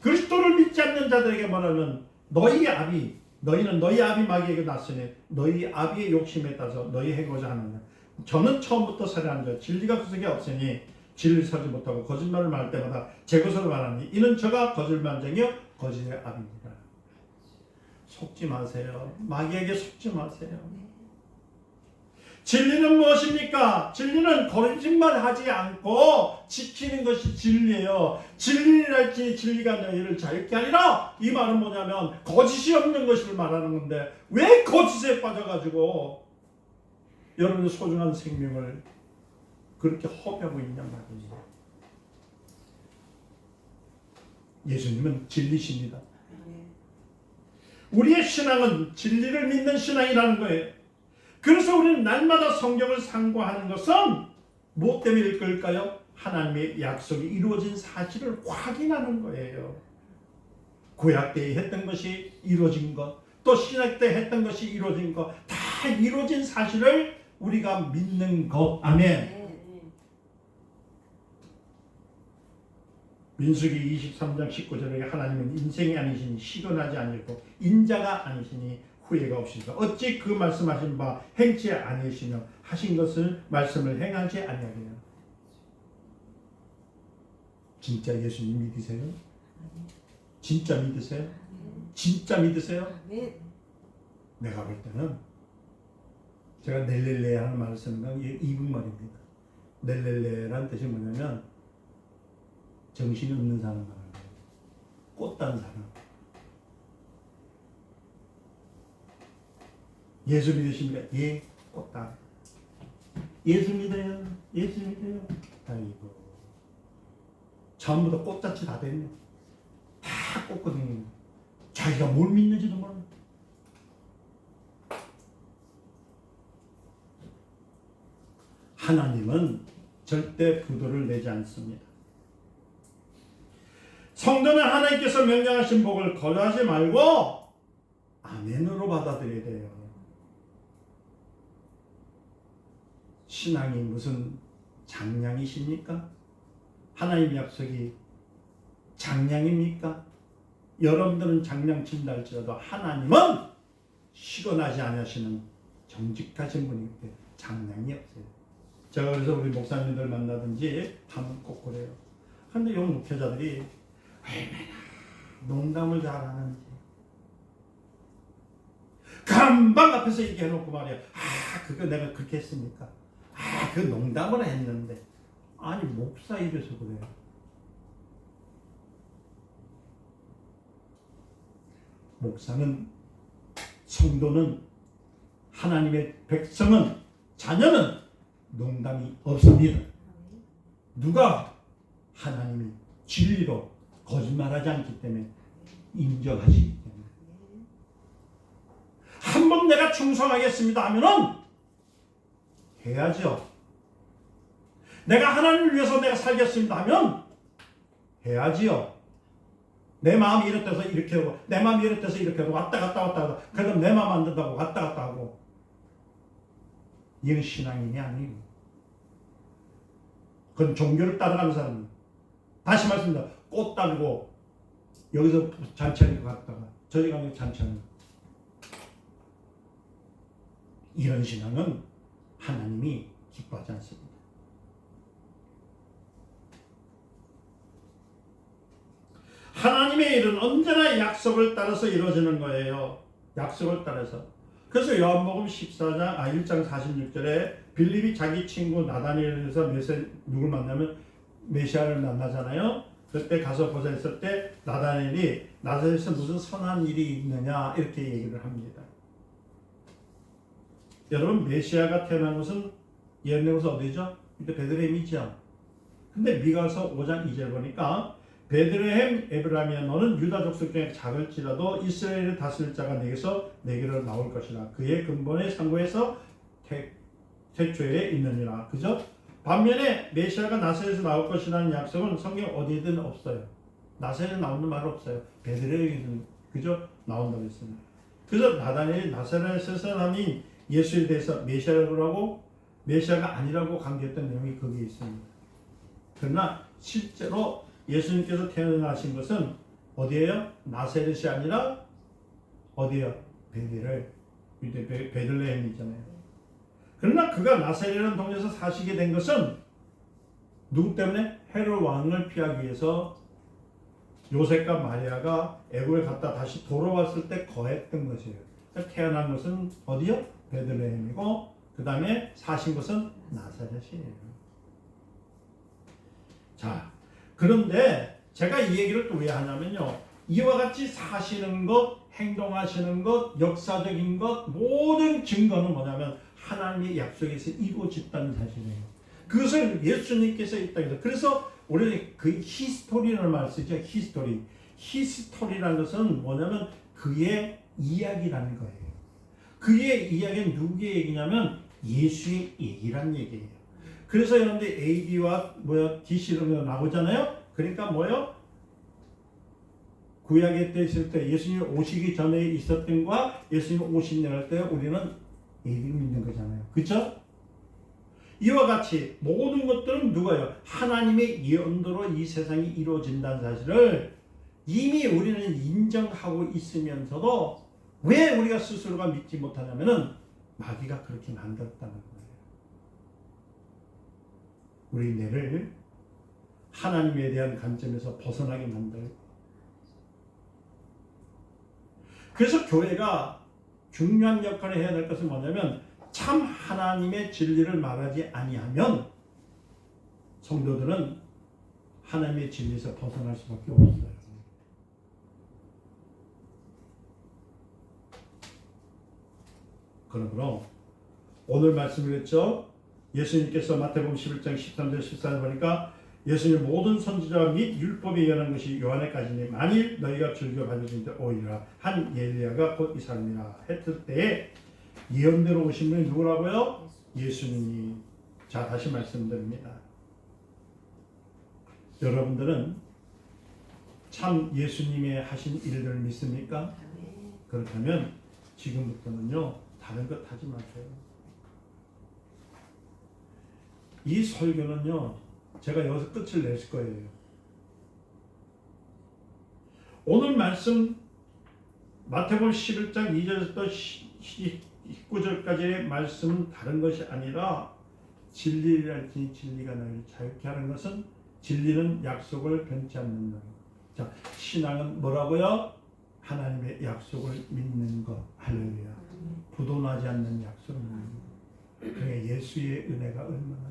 그리스도를 믿지 않는 자들에게 말하면 너희는 너희 아비 마귀에게 났으니 너희 아비의 욕심에 따라서 너희 행하고자 하느냐. 저는 처음부터 살해한 자 진리가 그 속에 없으니 진리를 서지 못하고 거짓말을 말할 때마다 제 것으로 말하니 이는 저가 거짓말쟁이요 거짓의 아비니라. 속지 마세요. 마귀에게 속지 마세요. 진리는 무엇입니까? 진리는 거짓말하지 않고 지키는 것이 진리예요. 진리랄지 진리가 너희를 자유케 하리라. 이 말은 뭐냐면 거짓이 없는 것을 말하는 건데 왜 거짓에 빠져가지고 여러분의 소중한 생명을 그렇게 허비하고 있냐 말이에요. 예수님은 진리십니다. 우리의 신앙은 진리를 믿는 신앙이라는 거예요. 그래서 우리는 날마다 성경을 상고하는 것은 무엇 때문일 걸까요? 하나님의 약속이 이루어진 사실을 확인하는 거예요. 구약 때 했던 것이 이루어진 것, 또 신약 때 했던 것이 이루어진 것, 다 이루어진 사실을 우리가 믿는 것. 아멘. 민수기 23장 19절에 하나님은 인생이 아니시니 시건하지 아니고 인자가 아니시니 후회가 없으시다. 어찌 그 말씀하신 바 행치 아니시며 하신 것을 말씀을 행하지 아니하느냐. 진짜 예수님 믿으세요? 진짜 믿으세요? 진짜 믿으세요? 내가 볼 때는 제가 넬렐레 하는 말을 쓰는 건 이분 말입니다. 넬렐레라는 뜻이 뭐냐면 정신이 없는 사람 말하는 거예요. 꽃단 사람. 예수 믿으십니까? 예, 꽃단. 예수 믿어요. 예수 믿어요. 아이고. 전부 다 꽃잔치 다 됐네. 다 꽃거든요. 자기가 뭘 믿는지도 몰라. 하나님은 절대 부도를 내지 않습니다. 성도는 하나님께서 명령하신 복을 거절하지 말고 아멘으로 받아들여야 돼요. 신앙이 무슨 장량이십니까? 하나님 약속이 장량입니까? 여러분들은 장량 친다 할지라도 하나님은 시건하지 않으시는 정직하신 분이기 때문에 장량이 없어요. 제가 그래서 우리 목사님들 만나든지 하면 꼭 그래요. 근데 요 목회자들이 얼마나 농담을 잘하는지 금방 앞에서 얘기해놓고 말이야. 그거 내가 그렇게 했습니까? 그 농담을 했는데. 아니 목사 입에서 그래요. 목사는, 성도는, 하나님의 백성은, 자녀는 농담이 없습니다. 누가? 하나님이 진리로 거짓말하지 않기 때문에, 인정하시기 때문에. 한 번 내가 충성하겠습니다 하면은 해야죠. 내가 하나님을 위해서 내가 살겠습니다 하면 해야지요. 내 마음이 이렇대서 이렇게 하고, 내 마음이 이렇대서 이렇게 하고, 왔다 갔다 그럼 내 마음 안 된다고 왔다 갔다 하고, 이건 신앙인이 아니고, 그건 종교를 따라가는 사람입니다. 다시 말씀드립니다. 꽃 달고 여기서 잔치하는 거 갔다가 저기 가면 잔치하는 거. 이런 신앙은 하나님이 기뻐하지 않습니다. 하나님의 일은 언제나 약속을 따라서 이루어지는 거예요. 약속을 따라서. 그래서 요한복음 1장 46절에 빌립이 자기 친구 나다니엘에서 누굴 만나면 메시아를 만나잖아요. 그때 가서 보자 했을 때 나다니엘이 나사렛에서 무슨 선한 일이 있느냐 이렇게 얘기를 합니다. 여러분, 메시아가 태어난 곳은 예루살렘에서 어디죠? 이때 베들레헴이죠. 근데 미가서 5장 2절 보니까 베들레헴 에브라임이야, 너는 유다 족속 중에 작을지라도 이스라엘을 다스릴 자가 내게로 나올 것이라. 그의 근본의 상고에서 태초에 있느니라. 그죠? 반면에 메시아가 나사렛에서 나올 것이라는 약속은 성경 어디에든 없어요. 나사렛에 나오는 말 없어요. 베들레헴에는 그죠? 나온다고 했습니다. 그래서 나다니엘이 나사렛에서 나니 예수에 대해서 메시아라고 하고 메시아가 아니라고 강조했던 내용이 거기에 있습니다. 그러나 실제로 예수님께서 태어나신 것은 어디예요? 나사렛이 아니라 어디예요? 베들레헴이잖아요. 그러나 그가 나사렛이라는 동네에서 사시게 된 것은 누구 때문에? 헤롯 왕을 피하기 위해서 요셉과 마리아가 애굽에 갔다 다시 돌아왔을 때 거했던 것이에요. 태어난 것은 어디요? 베들레헴이고 그 다음에 사신 것은 나사렛이에요. 자, 그런데 제가 이 얘기를 또 왜 하냐면요, 이와 같이 사시는 것, 행동하시는 것, 역사적인 것, 모든 증거는 뭐냐면 하나님의 약속에서 이루어졌다는 사실이에요. 그것을 예수님께서 있다. 그래서 우리는 그 히스토리라는 말을 쓰죠. 히스토리라는 것은 뭐냐면 그의 이야기라는 거예요. 그의 이야기는 누구의 얘기냐면 예수의 얘기란 얘기예요. 그래서 여러분들 AD와 DC로 나오잖아요. 그러니까 구약의 때 있을 때 예수님 오시기 전에 있었던 것과 예수님 오시는 때 우리는 AD를 믿는 거잖아요. 그렇죠? 이와 같이 모든 것들은 누가요? 하나님의 예언대로 이 세상이 이루어진다는 사실을 이미 우리는 인정하고 있으면서도 왜 우리가 스스로가 믿지 못하냐면은 마귀가 그렇게 만들었다는 거예요. 우리 뇌를 하나님에 대한 관점에서 벗어나게 만들고. 그래서 교회가 중요한 역할을 해야 될 것은 뭐냐면 참 하나님의 진리를 말하지 아니하면 성도들은 하나님의 진리에서 벗어날 수밖에 없어요. 그러므로 오늘 말씀을 했죠. 예수님께서 마태복음 11장 13절 14절 보니까 예수님 모든 선지자와 및 율법에 의한 것이 요한에까지니 만일 너희가 즐겨 받으신데 오히려 한 엘리야가 곧 이 사람이라 했을 때에 예언대로 오신 분이 누구라고요? 예수님이. 자, 다시 말씀드립니다. 여러분들은 참 예수님의 하신 일들을 믿습니까? 그렇다면 지금부터는요, 다른 것 하지 마세요. 이 설교는요, 제가 여기서 끝을 낼 거예요. 오늘 말씀 마태복음 11장 2절부터 19절까지의 말씀은 다른 것이 아니라 진리랄지 진리가 너희를 자유케 하는 것은 진리는 약속을 변치 않는 것. 자, 신앙은 뭐라고요? 하나님의 약속을 믿는 것. 할렐루야. 부도나지 않는 약속을 믿는 것. 그게 예수의 은혜가 얼마나.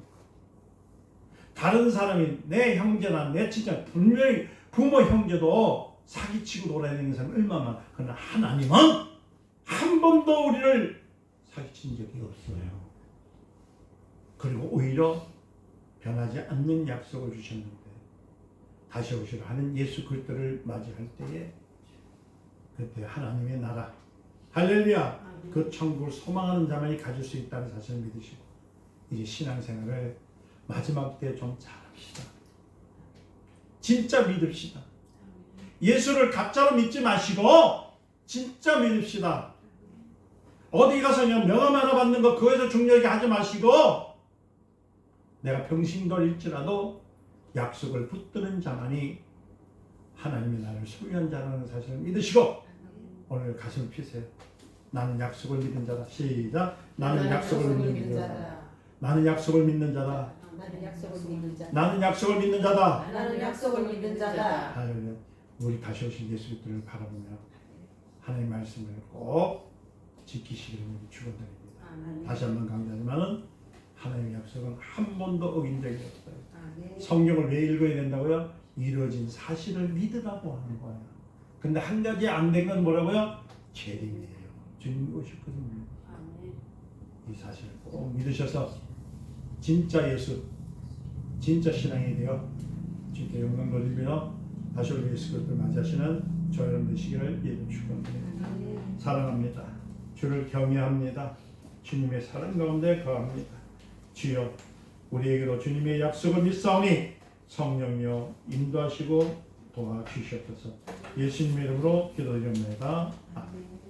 다른 사람이 내 형제나 내 친척, 분명히 부모 형제도 사기치고 돌아다니는 사람 얼마나 많아. 그러나 하나님은 한 번도 우리를 사기친 적이 없어요. 그리고 오히려 변하지 않는 약속을 주셨는데 다시 오시려 하는 예수 그리스도를 맞이할 때에 그때 하나님의 나라 할렐루야 그 천국을 소망하는 자만이 가질 수 있다는 사실을 믿으시고 이제 신앙생활을 마지막 때 좀 잘합시다. 진짜 믿읍시다. 예수를 가짜로 믿지 마시고 진짜 믿읍시다. 어디 가서 그냥 명함 하나 받는 거 그거에서 중요하게 하지 마시고 내가 병신걸일지라도 약속을 붙드는 자만이 하나님의 나라를 소유한 자라는 사실을 믿으시고 오늘 가슴을 피세요. 나는 약속을 믿는 자다. 시작. 나는 약속을 믿는 자다. 나는 약속을 믿는 자다. 나는 약속을 믿는 자다. 나는 약속을 믿는 자다. 나는 약속을 믿는 자다. 할렐루야. 우리 다시 오신 예수 그리스도를 바라보며 하나님의 말씀을 꼭 지키시기를 축원드립니다. 다시 한번 강조하지만은 하나님의 약속은 한 번도 어긴 적이 없어요. 성경을 왜 읽어야 된다고요? 이루어진 사실을 믿으라고 하는 거예요. 근데 한 가지 안 된 건 뭐라고요? 재림이에요. 주님 오셨거든요. 이 사실을 꼭 믿으셔서 진짜 예수, 진짜 신앙이 되어 주께 영광 돌리며 다시 올 예수 그리스도를 맞이하시는 저 여러분 되시기를 예수 축원드립니다. 사랑합니다. 주를 경외합니다. 주님의 사랑 가운데 거합니다. 주여 우리에게로 주님의 약속을 믿사오니 성령이여 인도하시고 도와주시옵소서. 예수님의 이름으로 기도드립니다. 아멘.